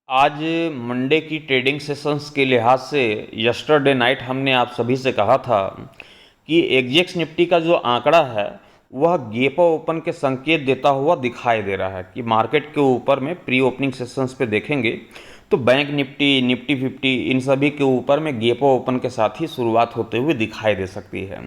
आज मंडे की trading sessions के लिहाज से यस्टरडे नाइट हमने आप सभी से कहा था कि एग्जेक्स निफ्टी का जो आंकड़ा है वह गैप ओपन के संकेत देता हुआ दिखाई दे रहा है कि मार्केट के ऊपर में प्री ओपनिंग सेशंस पे देखेंगे तो बैंक निफ्टी निफ्टी 50 इन सभी के ऊपर में गैप ओपन के साथ ही शुरुआत होते हुए दिखाई दे सकती है।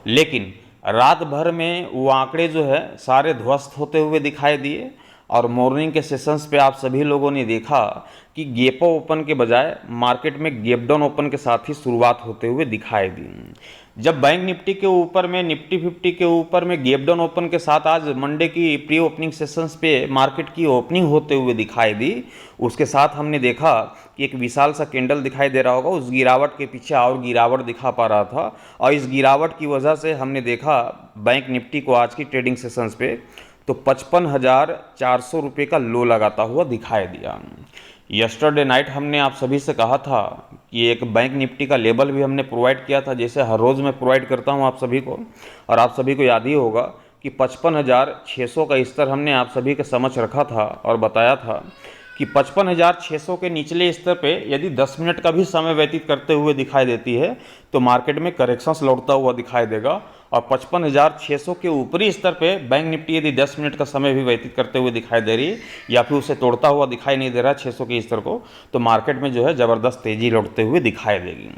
लेकिन रात भर में वो आंकड़े जो है सारे ध्वस्त होते हुए दिखाई दिए और मॉर्निंग के सेशंस पे आप सभी लोगों ने देखा कि गैप ओपन के बजाय मार्केट में गैप डाउन ओपन के साथ ही शुरुआत होते हुए दिखाई दी। जब बैंक निफ्टी के ऊपर में निफ्टी 50 के ऊपर में गैप डाउन ओपन के साथ आज मंडे की प्री ओपनिंग सेशंस पे मार्केट की ओपनिंग होते हुए दिखाई दी, उसके साथ हमने देखा कि एक विशाल सा कैंडल दिखाई दे रहा होगा, उस गिरावट के पीछे और गिरावट दिखा पा रहा था और इस गिरावट की वजह से हमने देखा बैंक निफ्टी को आज की ट्रेडिंग सेशंस पे तो 55,400 रुपये का लो लगाता हुआ दिखाई दिया। यस्टरडे नाइट हमने आप सभी से कहा था कि एक बैंक निफ्टी का लेबल भी हमने प्रोवाइड किया था, जैसे हर रोज़ मैं प्रोवाइड करता हूं आप सभी को, और आप सभी को याद ही होगा कि 55,600 का स्तर हमने आप सभी के समक्ष रखा था और बताया था कि 55,600 के निचले स्तर पे यदि 10 मिनट का भी समय व्यतीत करते हुए दिखाई देती है तो मार्केट में करेक्शंस लौटता हुआ दिखाई देगा और 55,600 के ऊपरी स्तर पे बैंक निफ्टी यदि 10 मिनट का समय भी व्यतीत करते हुए दिखाई दे रही है या फिर उसे तोड़ता हुआ दिखाई नहीं दे रहा है 600 के स्तर को, तो मार्केट में जो है ज़बरदस्त तेज़ी लौटते हुए दिखाई देगी।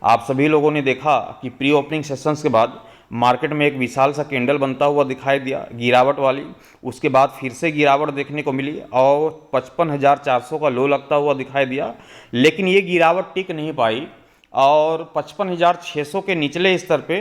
आप सभी लोगों ने देखा कि प्री ओपनिंग सेशंस के बाद मार्केट में एक विशाल सा कैंडल बनता हुआ दिखाई दिया गिरावट वाली, उसके बाद फिर से गिरावट देखने को मिली और 55,400 का लो लगता हुआ दिखाई दिया, लेकिन ये गिरावट टिक नहीं पाई और 55,600 के निचले स्तर पे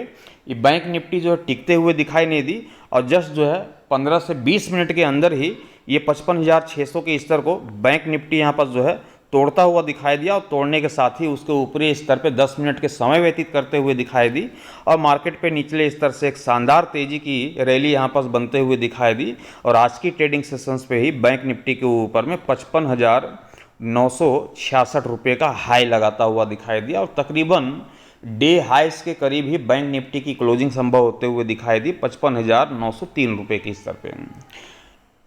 ये बैंक निफ्टी जो है टिकते हुए दिखाई नहीं दी और जस्ट जो है 15 से 20 मिनट के अंदर ही ये 55,600 के स्तर को बैंक निफ्टी यहाँ पर जो है तोड़ता हुआ दिखाई दिया और तोड़ने के साथ ही उसके ऊपरी स्तर पे 10 मिनट के समय व्यतीत करते हुए दिखाई दी और मार्केट पे निचले स्तर से एक शानदार तेजी की रैली यहाँ पर बनते हुए दिखाई दी और आज की ट्रेडिंग सेशंस पे ही बैंक निफ्टी के ऊपर में 55,966 रुपये का हाई लगाता हुआ दिखाई दिया और तकरीबन डे हाइस के करीब ही बैंक निफ्टी की क्लोजिंग संभव होते हुए दिखाई दी 55,903 रुपये के स्तर पे।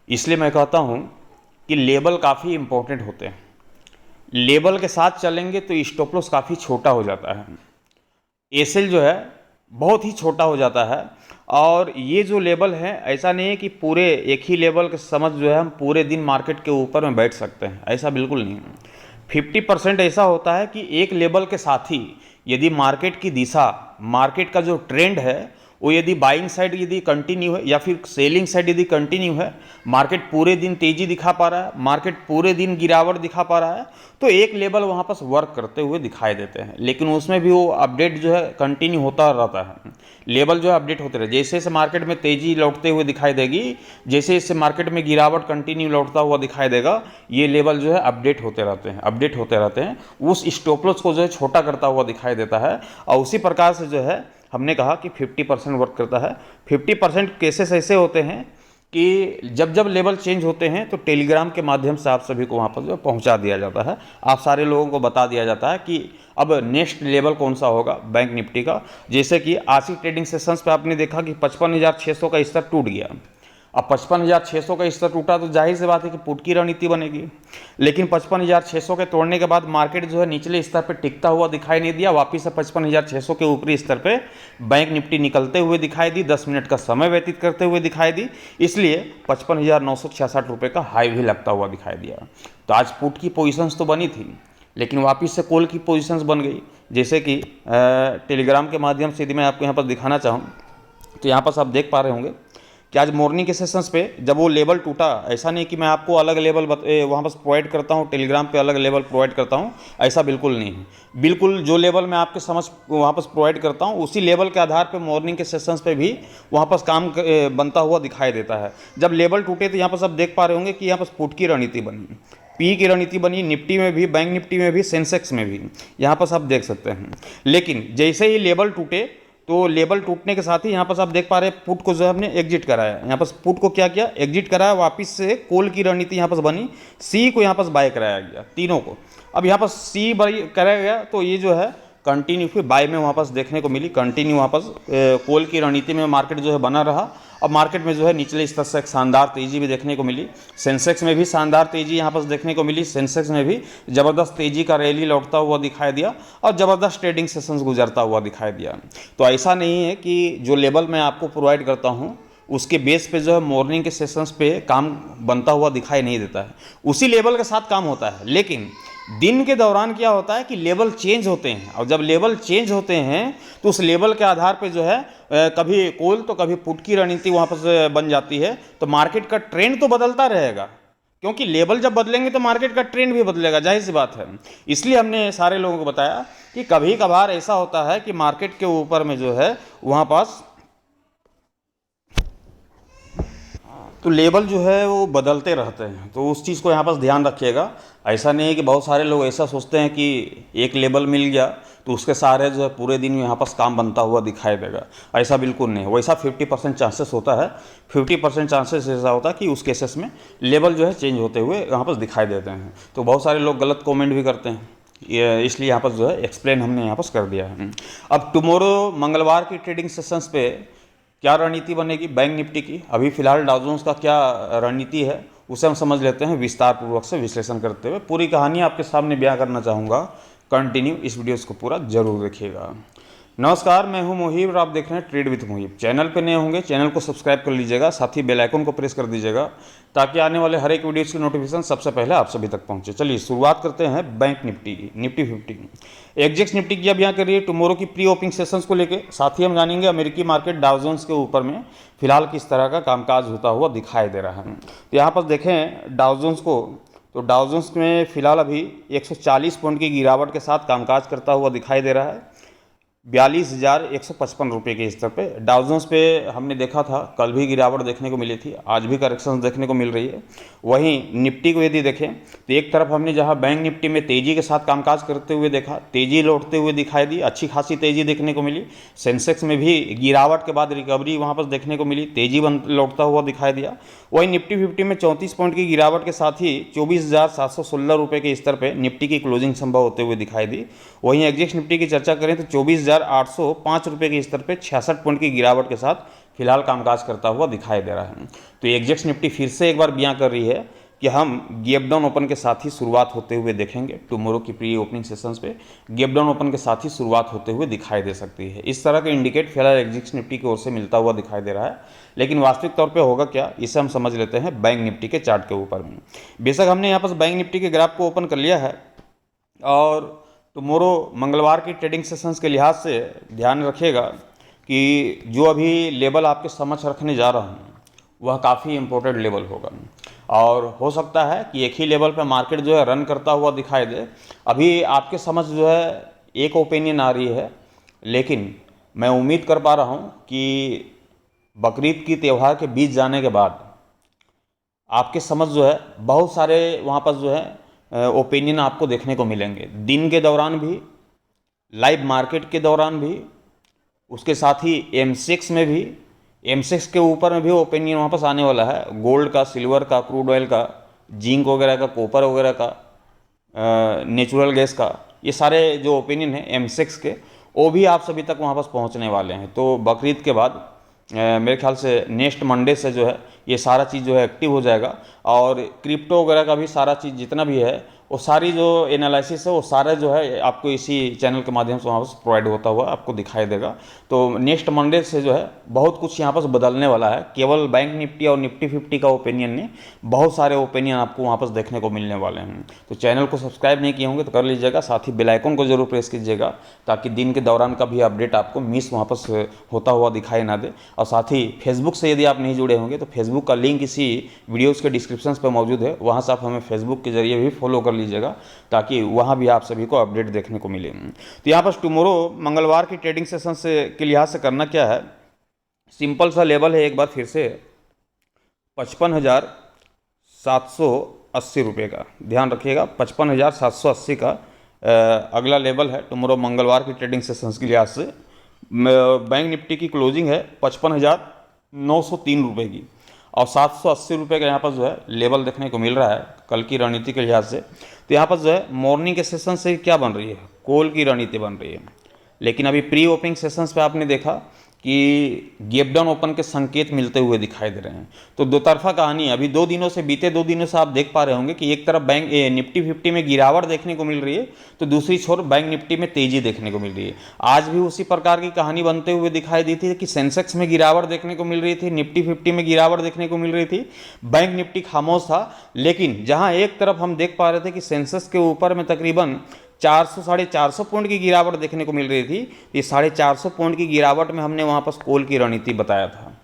इसलिए मैं कहता हूँ कि लेबल काफ़ी इंपॉर्टेंट होते हैं, लेबल के साथ चलेंगे तो स्टॉप लॉस काफ़ी छोटा हो जाता है, एसएल जो है बहुत ही छोटा हो जाता है और ये जो लेबल है ऐसा नहीं है कि पूरे एक ही लेवल के समझ जो है हम पूरे दिन मार्केट के ऊपर में बैठ सकते हैं, ऐसा बिल्कुल नहीं है। 50% ऐसा होता है कि एक लेवल के साथ ही यदि मार्केट की दिशा, मार्केट का जो ट्रेंड है वो यदि बाइंग साइड यदि कंटिन्यू है या फिर सेलिंग साइड यदि कंटिन्यू है, मार्केट पूरे दिन तेजी दिखा पा रहा है, मार्केट पूरे दिन गिरावट दिखा पा रहा है, तो एक लेवल वहाँ पर वर्क करते हुए दिखाई देते हैं, लेकिन उसमें भी वो अपडेट जो है कंटिन्यू होता रहता है, लेवल जो है अपडेट होते रहे। जैसे जैसे मार्केट में तेजी लौटते हुए दिखाई देगी, जैसे जैसे मार्केट में गिरावट कंटिन्यू लौटता हुआ दिखाई देगा, ये लेवल जो है अपडेट होते रहते हैं, अपडेट होते रहते हैं, उस स्टॉप लॉस को जो है छोटा करता हुआ दिखाई देता है और उसी प्रकार से जो है हमने कहा कि 50% वर्क करता है। 50% केसेस ऐसे होते हैं कि जब जब लेवल चेंज होते हैं तो टेलीग्राम के माध्यम से आप सभी को वहाँ पर जो पहुँचा दिया जाता है, आप सारे लोगों को बता दिया जाता है कि अब नेक्स्ट लेवल कौन सा होगा बैंक निफ्टी का। जैसे कि आज की ट्रेडिंग सेशंस पे आपने देखा कि 55,600 का स्तर टूट गया, अब 55,600 का स्तर टूटा तो जाहिर सी बात है कि पुट की रणनीति बनेगी, लेकिन 55,600 के तोड़ने के बाद मार्केट जो है निचले स्तर पर टिकता हुआ दिखाई नहीं दिया, वापिस से 55,600 के ऊपरी स्तर पे बैंक निफ्टी निकलते हुए दिखाई दी, 10 मिनट का समय व्यतीत करते हुए दिखाई दी, इसलिए 55,966 रुपये का हाई भी लगता हुआ दिखाई दिया। तो आज पुट की पोजिशंस तो बनी थी लेकिन वापस से कॉल की पोजीशंस बन गई, जैसे कि टेलीग्राम के माध्यम से यदि मैं आपको यहाँ पर दिखाना चाहूँ तो यहाँ पर आप देख पा रहे होंगे कि आज मॉर्निंग के सेशंस पे जब वो लेवल टूटा, ऐसा नहीं कि मैं आपको अलग लेवल वहाँ पर प्रोवाइड करता हूँ, टेलीग्राम पे अलग लेवल प्रोवाइड करता हूँ, ऐसा बिल्कुल नहीं है। बिल्कुल जो लेवल मैं आपके समझ वहाँ पर प्रोवाइड करता हूँ उसी लेवल के आधार पे मॉर्निंग के सेशंस पे भी वहाँ पर काम बनता हुआ दिखाई देता है। जब लेवल टूटे तो यहाँ पर सब देख पा रहे होंगे कि यहाँ पर पुट की रणनीति बनी, पी की रणनीति बनी, निफ्टी में भी, बैंक निफ्टी में भी, सेंसेक्स में भी, यहाँ पर सब देख सकते हैं। लेकिन जैसे ही लेवल टूटे तो लेवल टूटने के साथ ही यहाँ पर आप देख पा रहे हैं पुट को जो है हमने एग्जिट कराया, यहाँ पर पुट को क्या किया, एग्जिट कराया, वापस से कॉल की रणनीति यहाँ पर बनी, सी को यहाँ पर बाय कराया गया तीनों को। अब यहाँ पर सी बाय कराया गया तो ये जो है कंटिन्यू फिर बाय में वापस देखने को मिली, कंटिन्यू वापस कोल की रणनीति में मार्केट जो है बना रहा। अब मार्केट में जो है निचले स्तर से एक शानदार तेज़ी भी देखने को मिली। सेंसेक्स में भी शानदार तेज़ी यहाँ पर देखने को मिली। सेंसेक्स में भी ज़बरदस्त तेज़ी का रैली लौटता हुआ दिखाई दिया और ज़बरदस्त ट्रेडिंग सेशंस गुजरता हुआ दिखाई दिया। तो ऐसा नहीं है कि जो लेवल मैं आपको प्रोवाइड करता हूँ उसके बेस पे जो है मॉर्निंग के सेशंस पे काम बनता हुआ दिखाई नहीं देता है, उसी लेवल के साथ काम होता है। लेकिन दिन के दौरान क्या होता है कि लेवल चेंज होते हैं, और जब लेवल चेंज होते हैं तो उस लेवल के आधार पे जो है कभी कॉल तो कभी पुट की रणनीति वहाँ पर बन जाती है। तो मार्केट का ट्रेंड तो बदलता रहेगा, क्योंकि लेवल जब बदलेंगे तो मार्केट का ट्रेंड भी बदलेगा, जाहिर सी बात है। इसलिए हमने सारे लोगों को बताया कि कभी कभार ऐसा होता है कि मार्केट के ऊपर में जो है वहाँ पास तो लेवल जो है वो बदलते रहते हैं, तो उस चीज़ को यहाँ पास ध्यान रखिएगा। ऐसा नहीं है कि बहुत सारे लोग ऐसा सोचते हैं कि एक लेवल मिल गया तो उसके सारे जो है पूरे दिन यहाँ पास काम बनता हुआ दिखाई देगा, ऐसा बिल्कुल नहीं। वैसा 50% चांसेस होता है, 50% चांसेस ऐसा होता है कि उस केसेस में लेवल जो है चेंज होते हुए यहाँ पास दिखाई देते हैं। तो बहुत सारे लोग गलत कॉमेंट भी करते हैं, इसलिए यहाँ पर जो है एक्सप्लेन हमने यहाँ पर कर दिया है। अब टुमारो मंगलवार की ट्रेडिंग सेशंस पे क्या रणनीति बनेगी बैंक निफ्टी की, अभी फिलहाल डाउ जोन्स का क्या रणनीति है उसे हम समझ लेते हैं विस्तार पूर्वक से विश्लेषण करते हुए। पूरी कहानी आपके सामने बयां करना चाहूँगा, कंटिन्यू इस वीडियोस को पूरा जरूर देखिएगा। नमस्कार, मैं हूं मोहिब और आप देख रहे हैं ट्रेड विथ मोहिब। चैनल पे नए होंगे चैनल को सब्सक्राइब कर लीजिएगा, साथ ही बेल आइकन को प्रेस कर दीजिएगा ताकि आने वाले हर एक वीडियोस की नोटिफिकेशन सबसे पहले आप सभी तक पहुंचे। चलिए शुरुआत करते हैं बैंक निफ्टी की, निफ्टी 50। एग्जेक्स निफ्टी की अब यहाँ करिए टुमारो की प्री ओपनिंग सेशंस को लेकर, साथ ही हम जानेंगे अमेरिकी मार्केट डाउ जोन्स के ऊपर में फिलहाल किस तरह का कामकाज होता हुआ दिखाई दे रहा है। तो यहाँ पर देखें डाउ जोन्स को, तो डाउ जोन्स में फिलहाल अभी 140 पॉइंट की गिरावट के साथ कामकाज करता हुआ दिखाई दे रहा है 42,155 रुपये के स्तर पे। डाउ जोन्स पे हमने देखा था कल भी गिरावट देखने को मिली थी, आज भी करेक्शंस देखने को मिल रही है। वहीं निफ्टी को यदि देखें तो एक तरफ हमने जहां बैंक निफ्टी में तेज़ी के साथ कामकाज करते हुए देखा, तेज़ी लौटते हुए दिखाई दी, अच्छी खासी तेज़ी देखने को मिली। सेंसेक्स में भी गिरावट के बाद रिकवरी वहाँ पर देखने को मिली, तेज़ी लौटता हुआ दिखाई दिया। वहीं निफ्टी 50 में 34 पॉइंट की गिरावट के साथ ही 24,716 रुपये के स्तर पर निफ्टी की क्लोजिंग संभव होते हुए दिखाई दी। वहीं एग्जेक्स निफ्टी की चर्चा करें तो 24,805 रुपये के स्तर पे 66 पॉइंट की गिरावट के साथ फिलहाल कामकाज करता हुआ दिखाई दे रहा है। तो एग्जेक्स निफ्टी फिर से एक बार बयां कर रही है कि हम गैप डाउन ओपन के साथ ही शुरुआत होते हुए देखेंगे। टुमारो की प्री ओपनिंग सेशंस पे गैप डाउन ओपन के साथ ही शुरुआत होते हुए दिखाई दे सकती है। इस तरह का इंडिकेट फिलहाल एग्जेक्स निफ्टी की ओर से मिलता हुआ दिखाई दे रहा है, लेकिन वास्तविक तौर पे होगा क्या इसे हम समझ लेते हैं बैंक निफ्टी के चार्ट के ऊपर में। बेशक हमने यहाँ पर बैंक निफ्टी के ग्राफ को ओपन कर लिया है और टुमारो मंगलवार की ट्रेडिंग सेशंस के लिहाज से ध्यान रखिएगा कि जो अभी लेवल आपके समक्ष रखने जा रहा हूँ वह काफ़ी इम्पोर्टेंट लेवल होगा, और हो सकता है कि एक ही लेवल पर मार्केट जो है रन करता हुआ दिखाई दे। अभी आपके समझ जो है एक ओपिनियन आ रही है, लेकिन मैं उम्मीद कर पा रहा हूँ कि बकरीद की त्यौहार के बीत जाने के बाद आपके समझ जो है बहुत सारे वहाँ पर जो है ओपिनियन आपको देखने को मिलेंगे, दिन के दौरान भी, लाइव मार्केट के दौरान भी, उसके साथ ही M6 में भी, M6 के ऊपर में भी ओपिनियन वापस आने वाला है। गोल्ड का, सिल्वर का, क्रूड ऑयल का, जिंक वगैरह का, कॉपर वगैरह का, नेचुरल गैस का, ये सारे जो ओपिनियन है M6 के वो भी आप सभी तक वहाँ पास पहुँचने वाले हैं। तो बकरीद के बाद मेरे ख्याल से नेक्स्ट मंडे से जो है ये सारा चीज़ जो है एक्टिव हो जाएगा, और क्रिप्टो वगैरह का भी सारा चीज़ जितना भी है वो सारी जो एनालिसिस है वो सारा जो है आपको इसी चैनल के माध्यम से वहाँ पर प्रोवाइड होता हुआ आपको दिखाई देगा। तो नेक्स्ट मंडे से जो है बहुत कुछ यहाँ पर बदलने वाला है। केवल बैंक निफ्टी और निफ्टी 50 का ओपिनियन नहीं, बहुत सारे ओपिनियन आपको वहाँ पर देखने को मिलने वाले हैं। तो चैनल को सब्सक्राइब नहीं किए होंगे तो कर लीजिएगा, साथ ही बेल आइकन को जरूर प्रेस कीजिएगा ताकि दिन के दौरान का भी अपडेट आपको मिस वहाँ पर होता हुआ दिखाई ना दे। और साथ ही फेसबुक से यदि आप नहीं जुड़े होंगे तो फेसबुक का लिंक इसी वीडियोज़ के डिस्क्रिप्शन पर मौजूद है, वहाँ से आप हमें फेसबुक के जरिए भी फॉलो कर लीजिएगा ताकि वहाँ भी आप सभी को अपडेट देखने को मिले। तो यहाँ पर टुमारो मंगलवार की ट्रेडिंग सेशन से के लिहाज से करना क्या है, सिंपल सा लेवल है, एक बार फिर से 55,780 रुपये का ध्यान रखिएगा। 55,780 का अगला लेवल है टुमारो मंगलवार की ट्रेडिंग सेशंस के लिहाज से। बैंक निफ्टी की क्लोजिंग है 55,903 रुपये की, और 780 रुपये का यहाँ पर जो है लेवल देखने को मिल रहा है कल की रणनीति के लिहाज से। तो यहाँ पर जो है मॉर्निंग के सेशन से क्या बन रही है, कॉल की रणनीति बन रही है। लेकिन अभी प्री ओपनिंग सेशंस पे आपने देखा कि गैप डाउन ओपन के संकेत मिलते हुए दिखाई दे रहे हैं। तो दो तरफा कहानी है। अभी 2 दिनों से, बीते 2 दिनों से आप देख पा रहे होंगे कि एक तरफ बैंक निफ्टी 50 में गिरावट देखने को मिल रही है, तो दूसरी छोर बैंक निफ्टी में तेजी देखने को मिल रही है। आज भी उसी प्रकार की कहानी बनते हुए दिखाई दी थी कि सेंसेक्स में गिरावट देखने को मिल रही थी, निफ्टी 50 में गिरावट देखने को मिल रही थी, बैंक निफ्टी खामोश था। लेकिन जहां एक तरफ हम देख पा रहे थे कि सेंसेक्स के ऊपर में तकरीबन 400 450 पॉइंट की गिरावट देखने को मिल रही थी, ये 450 पॉइंट की गिरावट में हमने वहाँ पर कॉल की रणनीति बताया था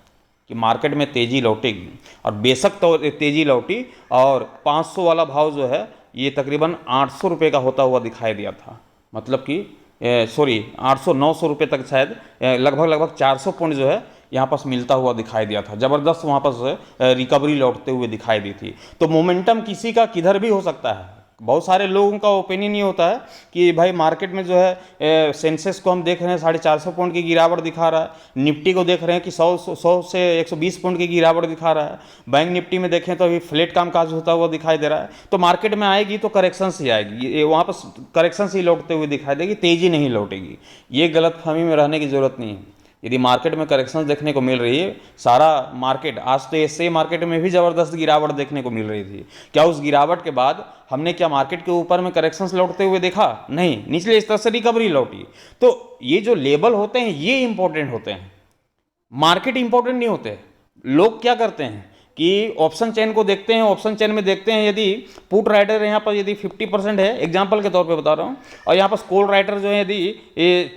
कि मार्केट में तेजी लौटेगी, और बेशक तो तेजी लौटी, और 500 वाला भाव जो है ये तकरीबन 800 रुपये का होता हुआ दिखाई दिया था। मतलब कि 800-900 रुपये तक शायद लगभग 400 पॉइंट जो है यहाँ पास मिलता हुआ दिखाई दिया था। ज़बरदस्त वहाँ पर रिकवरी लौटते हुए दिखाई दी थी। तो मोमेंटम किसी का किधर भी हो सकता है। बहुत सारे लोगों का ओपिनियन ये होता है कि भाई मार्केट में जो है सेंसेक्स को हम देख रहे हैं 450 पॉइंट की गिरावट दिखा रहा है, निफ्टी को देख रहे हैं कि 100 से 120 पॉइंट की गिरावट दिखा रहा है, बैंक निफ्टी में देखें तो अभी फ्लैट कामकाज होता हुआ दिखाई दे रहा है। तो मार्केट में आएगी तो करेक्शन ही आएगी, वहाँ पर करेक्शन ही लौटते हुए दिखाई देगी, तेजी नहीं लौटेगी। ये गलतफहमी में रहने की जरूरत नहीं है। यदि मार्केट में करेक्शन देखने को मिल रही है, सारा मार्केट, आज तो एसए मार्केट में भी ज़बरदस्त गिरावट देखने को मिल रही थी, क्या उस गिरावट के बाद हमने क्या मार्केट के ऊपर में करेक्शंस लौटते हुए देखा? नहीं, निचले स्तर से रिकवरी लौटी। तो ये जो लेवल होते हैं ये इंपॉर्टेंट होते हैं, मार्केट इंपॉर्टेंट नहीं होते। लोग क्या करते हैं कि ऑप्शन चेन को देखते हैं, ऑप्शन चेन में देखते हैं यदि पुट राइटर यहाँ पर यदि 50% है, एग्जाम्पल के तौर पे बता रहा हूँ, और यहाँ पर कॉल राइटर जो है यदि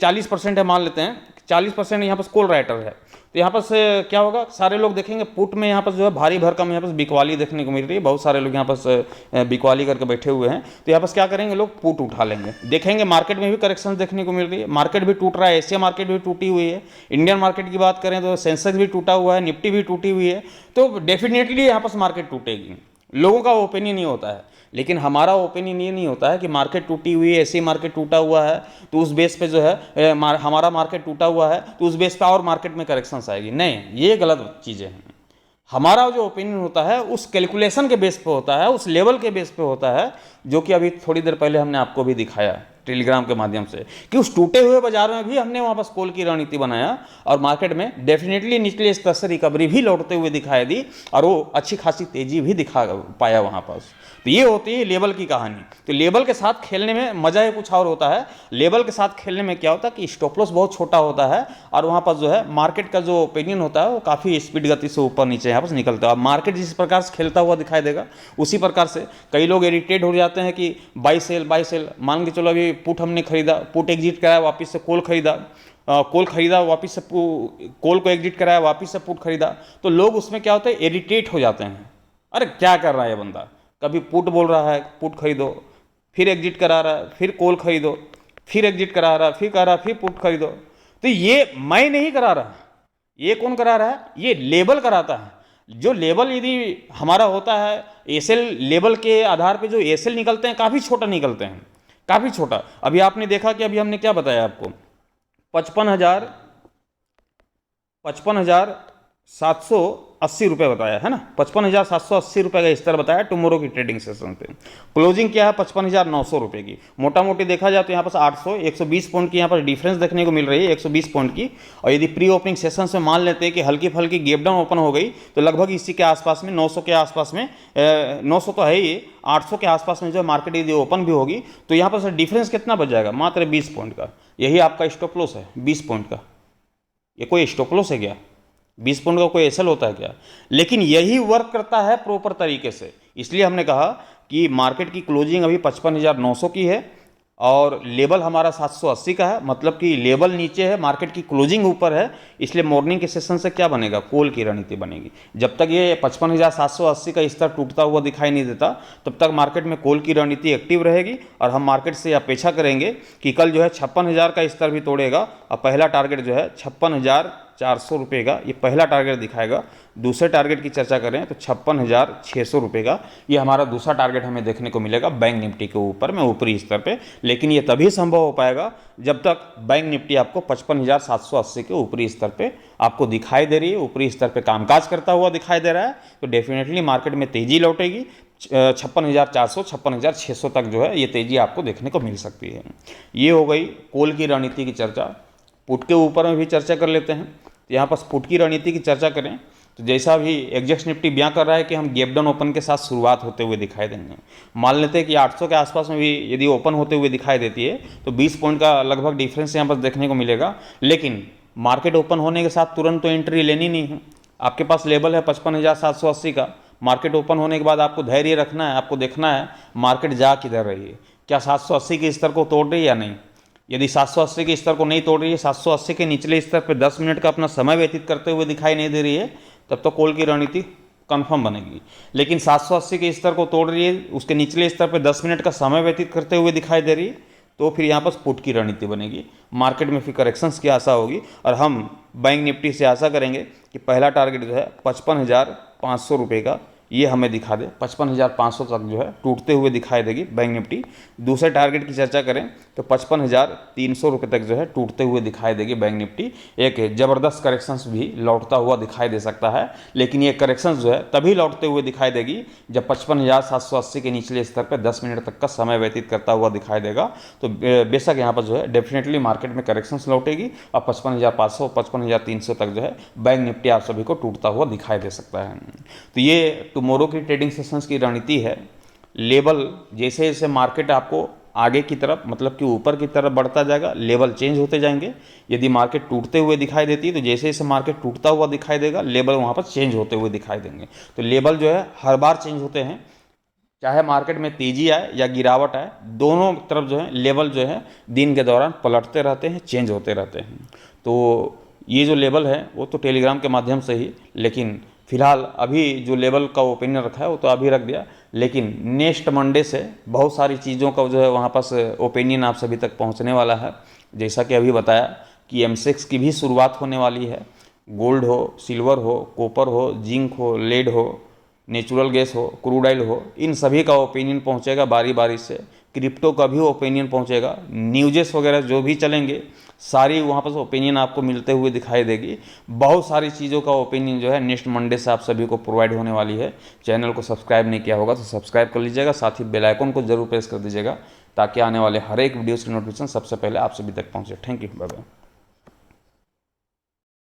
40% है, मान लेते हैं 40% यहाँ पर कॉल राइटर है, तो यहाँ पर से क्या होगा, सारे लोग देखेंगे पुट में यहाँ पर जो है भारी भरकम यहाँ पर बिकवाली देखने को मिल रही है, बहुत सारे लोग यहाँ पर बिकवाली करके बैठे हुए हैं। तो यहाँ पर क्या करेंगे, लोग पुट उठा लेंगे। देखेंगे मार्केट में भी करेक्शन देखने को मिल रही है, मार्केट भी टूट रहा है, एशिया मार्केट भी टूटी हुई है, इंडियन मार्केट की बात करें तो सेंसेक्स भी टूटा हुआ है, निफ्टी भी टूटी हुई है। तो डेफिनेटली यहाँ पर मार्केट टूटेगी। लोगों का ओपिनियन ये होता है, लेकिन हमारा ओपिनियन ये नहीं होता है कि मार्केट टूटी हुई है, ऐसी मार्केट टूटा हुआ है तो उस बेस पे जो है हमारा मार्केट टूटा हुआ है तो उस बेस पे और मार्केट में करेक्शंस आएगी। नहीं, ये गलत चीज़ें हैं। हमारा जो ओपिनियन होता है उस कैलकुलेशन के बेस पे होता है, उस लेवल के बेस पे होता है, जो कि अभी थोड़ी देर पहले हमने आपको भी दिखाया टेलीग्राम के माध्यम से, कि उस टूटे हुए बाजार में भी हमने वहाँ पर कॉल की रणनीति बनाया और मार्केट में डेफिनेटली निचले स्तर से रिकवरी भी लौटते हुए दिखाई दी और वो अच्छी खासी तेजी भी दिखा पाया वहाँ पर। तो ये होती है लेवल की कहानी। तो लेवल के साथ खेलने में मजा ही कुछ और होता है। लेवल के साथ खेलने में क्या होता है कि स्टॉप लॉस बहुत छोटा होता है और वहाँ पर जो है मार्केट का जो ओपिनियन होता है वो काफ़ी स्पीड गति से ऊपर नीचे यहाँ पर निकलता है। मार्केट जिस प्रकार से खेलता हुआ दिखाई देगा उसी प्रकार से कई लोग इरिटेट हो जाते हैं कि बाई सेल मान के चलो, अभी पुट हमने खरीदा, पुट एग्जिट कराया, वापस से कॉल खरीदा, कॉल खरीदा, वापस से कॉल को एग्जिट कराया, वापस से पुट खरीदा, तो लोग उसमें क्या होता है, इरिटेट हो जाते हैं। अरे क्या कर रहा है ये बंदा, कभी पुट बोल रहा है पुट खरीदो, फिर एग्जिट करा रहा है, फिर कॉल खरीदो, फिर एग्जिट करा रहा है, फिर कह रहा है फिर पुट खरीदो। तो ये मैं नहीं करा रहा, ये कौन करा रहा है, ये लेबल कराता है। जो लेवल यदि हमारा होता है, एसएल लेवल के आधार पे जो एसएल निकलते हैं काफ़ी छोटा निकलते हैं, काफ़ी छोटा। अभी आपने देखा कि अभी हमने क्या बताया आपको, 55,780 रुपये बताया है ना, 55,780 रुपये का स्तर बताया टुमारो की ट्रेडिंग सेशन पे। क्लोजिंग क्या है 55,900 रुपये की। मोटा मोटी देखा जाए तो यहाँ पर 120 पॉइंट की यहाँ पर डिफरेंस देखने को मिल रही है, 120 पॉइंट की। और यदि प्री ओपनिंग सेशन से मान लेते हैं कि हल्की फल्की गैप डाउन ओपन हो गई तो लगभग इसी के आसपास में 900 के आसपास में 900 तो है ही, 800 के आसपास में जो मार्केट यदि ओपन भी होगी तो यहाँ पर डिफरेंस कितना बच जाएगा, मात्र 20 पॉइंट का। यही आपका स्टॉप लॉस है 20 पॉइंट का। ये कोई स्टॉप लॉस है क्या? 20 पॉइंट का कोई एसएल होता है क्या? लेकिन यही वर्क करता है प्रॉपर तरीके से। इसलिए हमने कहा कि मार्केट की क्लोजिंग अभी 55,900 की है और लेवल हमारा 780 का है, मतलब कि लेवल नीचे है, मार्केट की क्लोजिंग ऊपर है। इसलिए मॉर्निंग के सेशन से क्या बनेगा, कॉल की रणनीति बनेगी। जब तक ये 55,780 का स्तर टूटता हुआ दिखाई नहीं देता तब तक मार्केट में कॉल की रणनीति एक्टिव रहेगी और हम मार्केट से अपेक्षा करेंगे कि कल जो है 56,000 का स्तर भी तोड़ेगा और पहला टारगेट जो है 56,400 रुपये का, ये पहला टारगेट दिखाएगा। दूसरे टारगेट की चर्चा करें तो 56,600 रुपये का ये हमारा दूसरा टारगेट हमें देखने को मिलेगा बैंक निफ्टी के ऊपर में ऊपरी स्तर पे। लेकिन ये तभी संभव हो पाएगा जब तक बैंक निफ्टी आपको 55,780 के ऊपरी स्तर पे आपको दिखाई दे रही है, ऊपरी स्तर पे कामकाज करता हुआ दिखाई दे रहा है। तो डेफिनेटली मार्केट में तेजी लौटेगी, 56,400 56,600 तक जो है ये तेज़ी आपको देखने को मिल सकती है। ये हो गई कोल की रणनीति की चर्चा। पुट के ऊपर में भी चर्चा कर लेते हैं। तो यहाँ पर पुट की रणनीति की चर्चा करें तो जैसा भी एग्जैक्ट निफ्टी बयां कर रहा है कि हम गैप डाउन ओपन के साथ शुरुआत होते हुए दिखाई देंगे। मान लेते हैं कि 800 के आसपास में भी यदि ओपन होते हुए दिखाई देती है तो 20 पॉइंट का लगभग डिफरेंस यहाँ पर देखने को मिलेगा। लेकिन मार्केट ओपन होने के साथ तुरंत तो एंट्री लेनी नहीं है। आपके पास लेवल है 55,780 का। मार्केट ओपन होने के बाद आपको धैर्य रखना है, आपको देखना है मार्केट जा किधर रही है, क्या 780 के स्तर को तोड़ रही है या नहीं। यदि 780 के स्तर को नहीं तोड़ रही है, 780 के निचले स्तर पर 10 मिनट का अपना समय व्यतीत करते हुए दिखाई नहीं दे रही है, तब तो कॉल की रणनीति कंफर्म बनेगी। लेकिन 780 के स्तर को तोड़ रही है, उसके निचले स्तर पर 10 मिनट का समय व्यतीत करते हुए दिखाई दे रही है, तो फिर यहाँ पर पुट की रणनीति बनेगी। मार्केट में फिर करेक्शंस की आशा होगी और हम बैंक निफ्टी से आशा करेंगे कि पहला टारगेट जो है 55,500 रुपये का ये हमें दिखा दे। 55,500 तक जो है टूटते हुए दिखाई देगी बैंक निफ्टी। दूसरे टारगेट की चर्चा करें तो 55,300 रुपये तक जो है टूटते हुए दिखाई देगी बैंक निफ्टी। एक ज़बरदस्त करेक्शंस भी लौटता हुआ दिखाई दे सकता है, लेकिन ये करेक्शंस जो है तभी लौटते हुए दिखाई देगी जब 55,780 के निचले स्तर पर 10 मिनट तक का समय व्यतीत करता हुआ दिखाई देगा। तो बेशक यहाँ पर जो है डेफिनेटली मार्केट में करेक्शंस लौटेगी और 55,500 55,300 तक जो है बैंक निफ्टी आप सभी को टूटता हुआ दिखाई दे सकता है। तो ये टुमारो की ट्रेडिंग सेशंस की रणनीति है। लेवल जैसे जैसे मार्केट आपको आगे की तरफ मतलब कि ऊपर की तरफ बढ़ता जाएगा, लेवल चेंज होते जाएंगे। यदि मार्केट टूटते हुए दिखाई देती है तो जैसे जैसे मार्केट टूटता हुआ दिखाई देगा, लेवल वहाँ पर चेंज होते हुए दिखाई देंगे। तो लेवल जो है हर बार चेंज होते हैं, चाहे मार्केट में तेजी आए या गिरावट आए, दोनों तरफ जो है लेवल जो है दिन के दौरान पलटते रहते हैं, चेंज होते रहते हैं। तो ये जो लेवल है वो तो टेलीग्राम के माध्यम से ही, लेकिन फिलहाल अभी जो लेवल का ओपिनियन रखा है वो तो अभी रख दिया, लेकिन नेक्स्ट मंडे से बहुत सारी चीज़ों का जो है वहाँ पास ओपिनियन आप सभी तक पहुँचने वाला है। जैसा कि अभी बताया कि M6 की भी शुरुआत होने वाली है। गोल्ड हो, सिल्वर हो, कॉपर हो, जिंक हो, लेड हो, नेचुरल गैस हो, क्रूड ऑयल हो, इन सभी का ओपिनियन पहुंचेगा बारी बारी से। क्रिप्टो का भी ओपिनियन पहुंचेगा। न्यूजेस वगैरह जो भी चलेंगे सारी वहाँ पर ओपिनियन आपको मिलते हुए दिखाई देगी। बहुत सारी चीज़ों का ओपिनियन जो है नेक्स्ट मंडे से आप सभी को प्रोवाइड होने वाली है। चैनल को सब्सक्राइब नहीं किया होगा तो सब्सक्राइब कर लीजिएगा, साथ ही बेल आइकन को जरूर प्रेस कर दीजिएगा ताकि आने वाले हर एक वीडियोज़ की नोटिफिकेशन सबसे पहले आप सभी तक पहुँचे। Thank you, bye bye.